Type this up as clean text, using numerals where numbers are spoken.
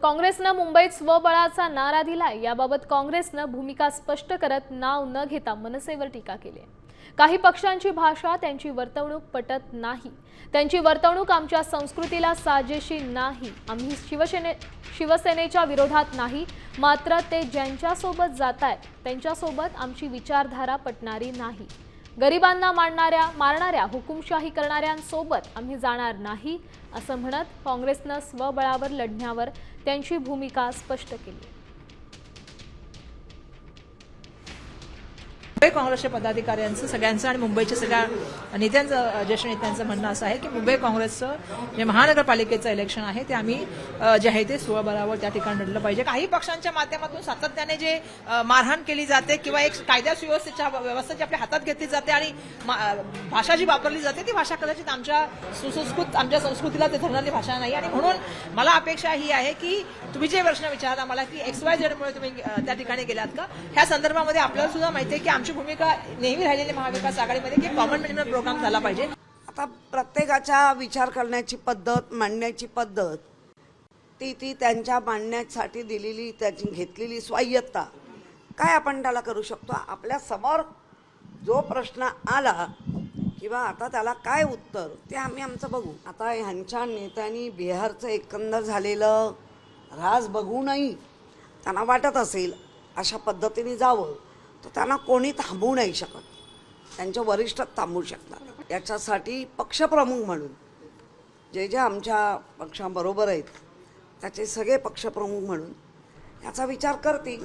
काँग्रेसनं मुंबईत स्वबळाचा नारा दिलाय। याबाबत काँग्रेसनं भूमिका स्पष्ट करत नाव न घेता मनसेवर टीका केली आहे। काही पक्षांची भाषा, त्यांची वर्तवणूक पटत नाही। त्यांची वर्तवणूक आमच्या संस्कृतीला साजेशी नाही। आम्ही शिवसेनेच्या विरोधात नाही, मात्र ते ज्यांच्यासोबत जातायत त्यांच्यासोबत आमची विचारधारा पटणारी नाही। गरिबांना मारणाऱ्या हुकुमशाही करणाऱ्यांसोबत आम्ही जाणार नाही, असं म्हणत काँग्रेसनं स्वबळावर लढण्यावर त्यांची भूमिका स्पष्ट केली। मुंबई काँग्रेसच्या पदाधिकाऱ्यांचं सगळ्यांचं आणि मुंबईच्या सगळ्या नेत्यांचं, ज्येष्ठ नेत्यांचं म्हणणं असं आहे की मुंबई काँग्रेसचं जे महानगरपालिकेचं इलेक्शन आहे ते आम्ही जे आहे ते स्वबळावर त्या ठिकाणी लढलं पाहिजे। काही पक्षांच्या माध्यमातून सातत्याने जे मारहाण केली जाते किंवा एक कायदा सुव्यवस्थेच्या व्यवस्था जी आपल्या हातात घेतली जाते आणि भाषा जी वापरली जाते ती भाषा कदाचित आमच्या संस्कृतीला ते धरणारी भाषा नाही। आणि म्हणून मला अपेक्षा ही आहे की तुम्ही जे प्रश्न विचारता मला की XYZ मुळे तुम्ही त्या ठिकाणी गेलात का, ह्या संदर्भामध्ये आपल्याला सुद्धा माहिती आहे की आमची भूमिका नेहमी राहिलेली महाविकास आघाडीमध्ये की कॉमन मॅनेजमेंट प्रोग्राम झाला पाहिजे। आता प्रत्येकाच्या विचार करण्याची पद्धत, मांडण्याची पद्धत ती त्यांच्या मांडण्यासाठी दिलेली, त्यांची घेतलेली स्वायत्ता, काय आपण त्याला करू शकतो। आपल्या समोर जो प्रश्न आला किंवा आता त्याला काय उत्तर ते आम्ही आमचं बघू। आता ह्यांच्या नेत्यांनी बिहारचं एकंदर झालेलं राज बघूनही त्यांना वाटत असेल अशा पद्धतीने जावं, तर त्यांना कोणी थांबवू नाही शकत, त्यांच्या वरिष्ठ थांबवू शकतात। याच्यासाठी पक्षप्रमुख म्हणून जे आमच्या पक्षाबरोबर आहेत त्याचे सगळे पक्षप्रमुख म्हणून याचा विचार करतील।